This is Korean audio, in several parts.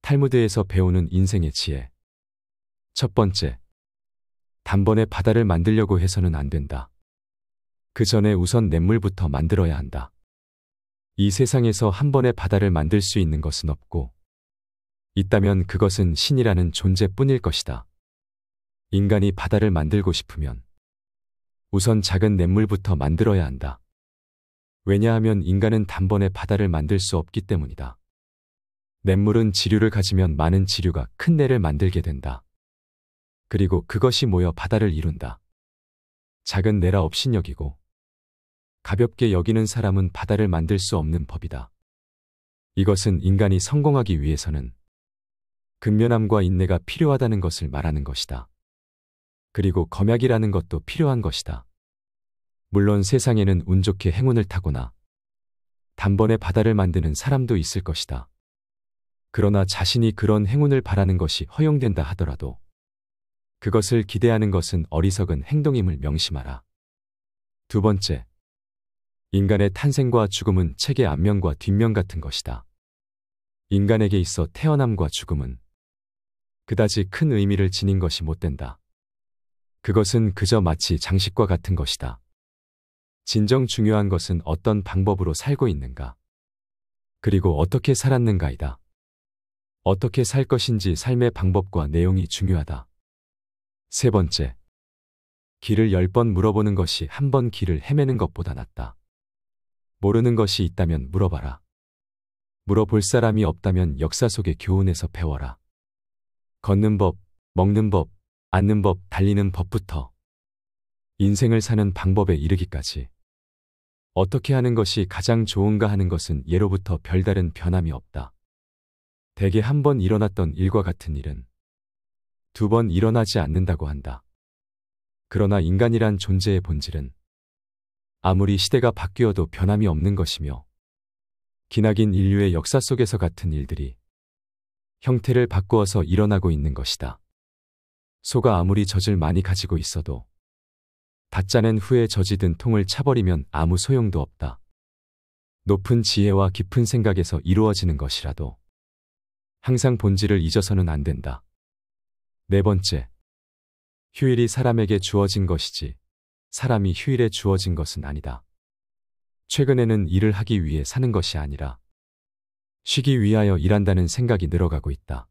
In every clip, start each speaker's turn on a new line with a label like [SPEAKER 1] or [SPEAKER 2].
[SPEAKER 1] 탈무드에서 배우는 인생의 지혜. 첫 번째, 단번에 바다를 만들려고 해서는 안 된다. 그 전에 우선 냇물부터 만들어야 한다. 이 세상에서 한 번에 바다를 만들 수 있는 것은 없고, 있다면 그것은 신이라는 존재뿐일 것이다. 인간이 바다를 만들고 싶으면 우선 작은 냇물부터 만들어야 한다. 왜냐하면 인간은 단번에 바다를 만들 수 없기 때문이다. 냇물은 지류를 가지면 많은 지류가 큰 내를 만들게 된다. 그리고 그것이 모여 바다를 이룬다. 작은 내라 업신여기고 가볍게 여기는 사람은 바다를 만들 수 없는 법이다. 이것은 인간이 성공하기 위해서는 근면함과 인내가 필요하다는 것을 말하는 것이다. 그리고 검약이라는 것도 필요한 것이다. 물론 세상에는 운 좋게 행운을 타거나 단번에 바다를 만드는 사람도 있을 것이다. 그러나 자신이 그런 행운을 바라는 것이 허용된다 하더라도 그것을 기대하는 것은 어리석은 행동임을 명심하라. 두 번째, 인간의 탄생과 죽음은 책의 앞면과 뒷면 같은 것이다. 인간에게 있어 태어남과 죽음은 그다지 큰 의미를 지닌 것이 못 된다. 그것은 그저 마치 장식과 같은 것이다. 진정 중요한 것은 어떤 방법으로 살고 있는가, 그리고 어떻게 살았는가이다. 어떻게 살 것인지 삶의 방법과 내용이 중요하다. 세 번째, 길을 10번 물어보는 것이 한 번 길을 헤매는 것보다 낫다. 모르는 것이 있다면 물어봐라. 물어볼 사람이 없다면 역사 속의 교훈에서 배워라. 걷는 법, 먹는 법, 앉는 법, 달리는 법부터 인생을 사는 방법에 이르기까지 어떻게 하는 것이 가장 좋은가 하는 것은 예로부터 별다른 변함이 없다. 대개 한 번 일어났던 일과 같은 일은 두 번 일어나지 않는다고 한다. 그러나 인간이란 존재의 본질은 아무리 시대가 바뀌어도 변함이 없는 것이며, 기나긴 인류의 역사 속에서 같은 일들이 형태를 바꾸어서 일어나고 있는 것이다. 소가 아무리 젖을 많이 가지고 있어도 다 짜낸 후에 젖이 든 통을 차버리면 아무 소용도 없다. 높은 지혜와 깊은 생각에서 이루어지는 것이라도 항상 본질을 잊어서는 안 된다. 네 번째, 휴일이 사람에게 주어진 것이지 사람이 휴일에 주어진 것은 아니다. 최근에는 일을 하기 위해 사는 것이 아니라 쉬기 위하여 일한다는 생각이 늘어가고 있다.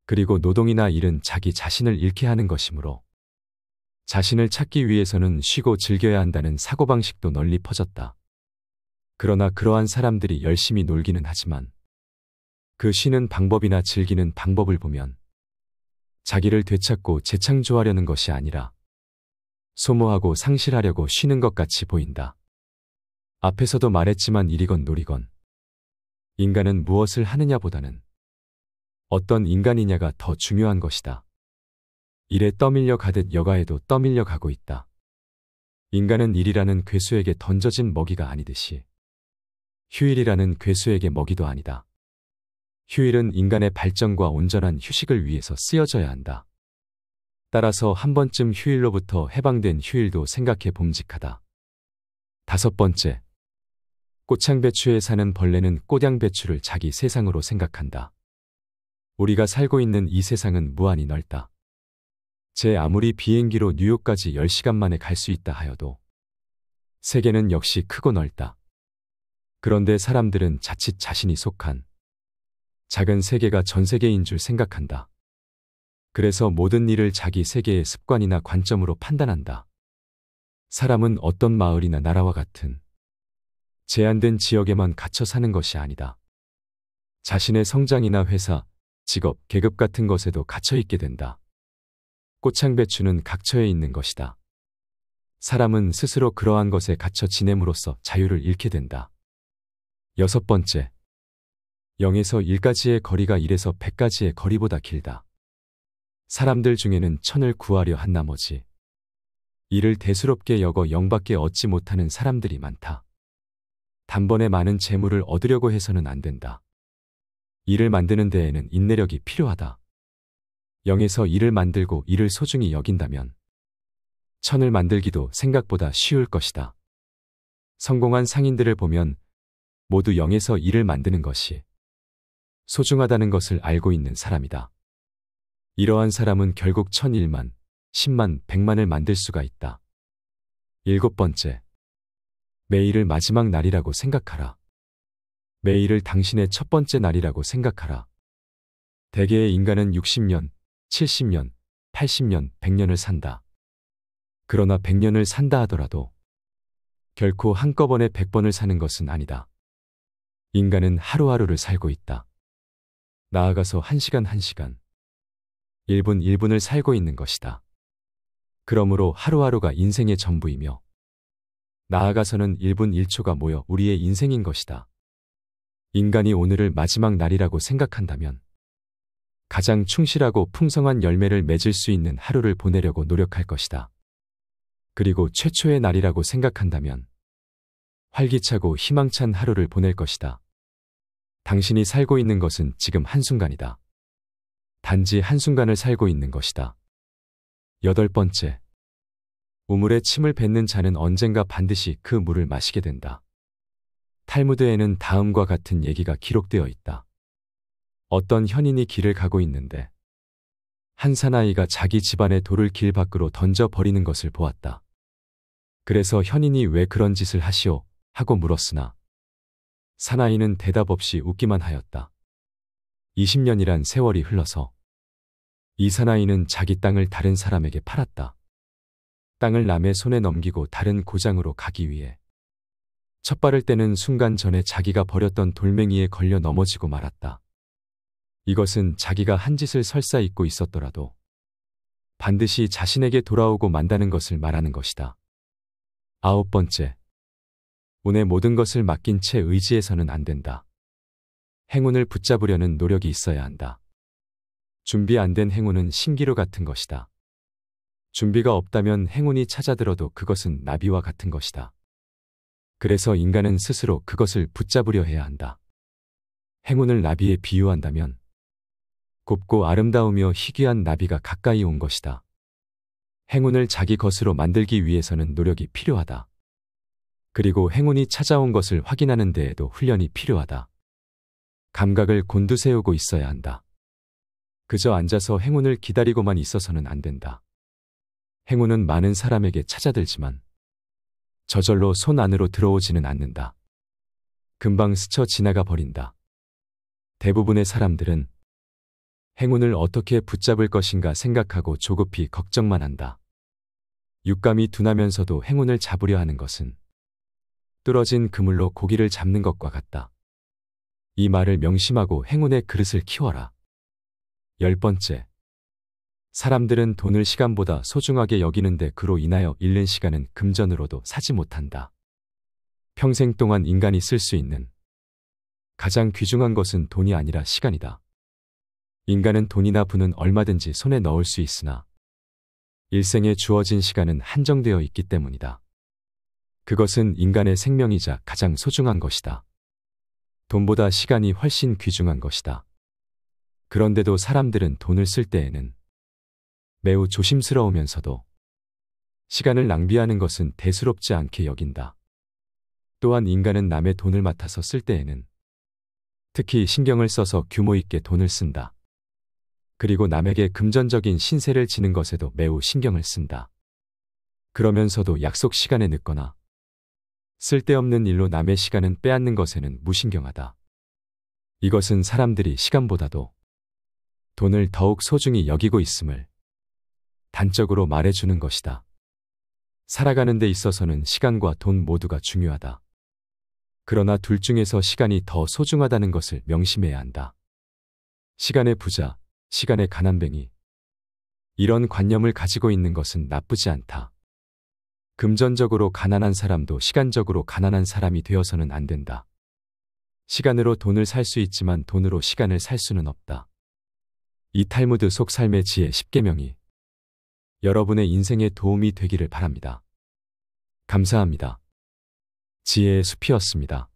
[SPEAKER 1] 그리고 노동이나 일은 자기 자신을 잃게 하는 것이므로 자신을 찾기 위해서는 쉬고 즐겨야 한다는 사고방식도 널리 퍼졌다. 그러나 그러한 사람들이 열심히 놀기는 하지만 그 쉬는 방법이나 즐기는 방법을 보면 자기를 되찾고 재창조하려는 것이 아니라 소모하고 상실하려고 쉬는 것 같이 보인다. 앞에서도 말했지만 일이건 놀이건 인간은 무엇을 하느냐보다는 어떤 인간이냐가 더 중요한 것이다. 일에 떠밀려 가듯 여가에도 떠밀려 가고 있다. 인간은 일이라는 괴수에게 던져진 먹이가 아니듯이 휴일이라는 괴수에게 먹이도 아니다. 휴일은 인간의 발전과 온전한 휴식을 위해서 쓰여져야 한다. 따라서 한 번쯤 휴일로부터 해방된 휴일도 생각해 봄직하다. 다섯 번째, 꽃향배추에 사는 벌레는 꽃향배추를 자기 세상으로 생각한다. 우리가 살고 있는 이 세상은 무한히 넓다. 제 아무리 비행기로 뉴욕까지 10시간 만에 갈 수 있다 하여도 세계는 역시 크고 넓다. 그런데 사람들은 자칫 자신이 속한 작은 세계가 전 세계인 줄 생각한다. 그래서 모든 일을 자기 세계의 습관이나 관점으로 판단한다. 사람은 어떤 마을이나 나라와 같은 제한된 지역에만 갇혀 사는 것이 아니다. 자신의 성장이나 회사, 직업, 계급 같은 것에도 갇혀 있게 된다. 꽃향배추는 각처에 있는 것이다. 사람은 스스로 그러한 것에 갇혀 지냄으로써 자유를 잃게 된다. 여섯 번째, 0에서 1까지의 거리가 1에서 100까지의 거리보다 길다. 사람들 중에는 1000을 구하려 한 나머지 이를 대수롭게 여겨 0밖에 얻지 못하는 사람들이 많다. 단번에 많은 재물을 얻으려고 해서는 안 된다. 일을 만드는 데에는 인내력이 필요하다. 0에서 1을 만들고 1을 소중히 여긴다면 1000을 만들기도 생각보다 쉬울 것이다. 성공한 상인들을 보면 모두 0에서 1을 만드는 것이 소중하다는 것을 알고 있는 사람이다. 이러한 사람은 결국 1001만, 10만, 100만을 만들 수가 있다. 7번째. 매일을 마지막 날이라고 생각하라. 매일을 당신의 첫 번째 날이라고 생각하라. 대개의 인간은 60년, 70년, 80년, 100년을 산다. 그러나 100년을 산다 하더라도 결코 한꺼번에 100번을 사는 것은 아니다. 인간은 하루하루를 살고 있다. 나아가서 1시간 1시간, 1분 1분을 살고 있는 것이다. 그러므로 하루하루가 인생의 전부이며 나아가서는 1분 1초가 모여 우리의 인생인 것이다. 인간이 오늘을 마지막 날이라고 생각한다면 가장 충실하고 풍성한 열매를 맺을 수 있는 하루를 보내려고 노력할 것이다. 그리고 최초의 날이라고 생각한다면 활기차고 희망찬 하루를 보낼 것이다. 당신이 살고 있는 것은 지금 한순간이다. 단지 한순간을 살고 있는 것이다. 8번째. 우물에 침을 뱉는 자는 언젠가 반드시 그 물을 마시게 된다. 탈무드에는 다음과 같은 얘기가 기록되어 있다. 어떤 현인이 길을 가고 있는데 한 사나이가 자기 집안의 돌을 길 밖으로 던져버리는 것을 보았다. 그래서 현인이 왜 그런 짓을 하시오? 하고 물었으나 사나이는 대답 없이 웃기만 하였다. 20년이란 세월이 흘러서 이 사나이는 자기 땅을 다른 사람에게 팔았다. 땅을 남의 손에 넘기고 다른 고장으로 가기 위해 첫 발을 떼는 순간 전에 자기가 버렸던 돌멩이에 걸려 넘어지고 말았다. 이것은 자기가 한 짓을 설사 잊고 있었더라도 반드시 자신에게 돌아오고 만다는 것을 말하는 것이다. 9번째. 운의 모든 것을 맡긴 채 의지해서는 안 된다. 행운을 붙잡으려는 노력이 있어야 한다. 준비 안 된 행운은 신기루 같은 것이다. 준비가 없다면 행운이 찾아들어도 그것은 나비와 같은 것이다. 그래서 인간은 스스로 그것을 붙잡으려 해야 한다. 행운을 나비에 비유한다면 곱고 아름다우며 희귀한 나비가 가까이 온 것이다. 행운을 자기 것으로 만들기 위해서는 노력이 필요하다. 그리고 행운이 찾아온 것을 확인하는 데에도 훈련이 필요하다. 감각을 곤두세우고 있어야 한다. 그저 앉아서 행운을 기다리고만 있어서는 안 된다. 행운은 많은 사람에게 찾아들지만 저절로 손 안으로 들어오지는 않는다. 금방 스쳐 지나가 버린다. 대부분의 사람들은 행운을 어떻게 붙잡을 것인가 생각하고 조급히 걱정만 한다. 육감이 둔하면서도 행운을 잡으려 하는 것은 뚫어진 그물로 고기를 잡는 것과 같다. 이 말을 명심하고 행운의 그릇을 키워라. 10번째. 사람들은 돈을 시간보다 소중하게 여기는데 그로 인하여 잃는 시간은 금전으로도 사지 못한다. 평생 동안 인간이 쓸 수 있는 가장 귀중한 것은 돈이 아니라 시간이다. 인간은 돈이나 부는 얼마든지 손에 넣을 수 있으나 일생에 주어진 시간은 한정되어 있기 때문이다. 그것은 인간의 생명이자 가장 소중한 것이다. 돈보다 시간이 훨씬 귀중한 것이다. 그런데도 사람들은 돈을 쓸 때에는 매우 조심스러우면서도 시간을 낭비하는 것은 대수롭지 않게 여긴다. 또한 인간은 남의 돈을 맡아서 쓸 때에는 특히 신경을 써서 규모 있게 돈을 쓴다. 그리고 남에게 금전적인 신세를 지는 것에도 매우 신경을 쓴다. 그러면서도 약속 시간에 늦거나 쓸데없는 일로 남의 시간은 빼앗는 것에는 무신경하다. 이것은 사람들이 시간보다도 돈을 더욱 소중히 여기고 있음을 단적으로 말해주는 것이다. 살아가는 데 있어서는 시간과 돈 모두가 중요하다. 그러나 둘 중에서 시간이 더 소중하다는 것을 명심해야 한다. 시간의 부자, 시간의 가난뱅이. 이런 관념을 가지고 있는 것은 나쁘지 않다. 금전적으로 가난한 사람도 시간적으로 가난한 사람이 되어서는 안 된다. 시간으로 돈을 살 수 있지만 돈으로 시간을 살 수는 없다. 이 탈무드 속 삶의 지혜 10계명이 여러분의 인생에 도움이 되기를 바랍니다. 감사합니다. 지혜의 숲이었습니다.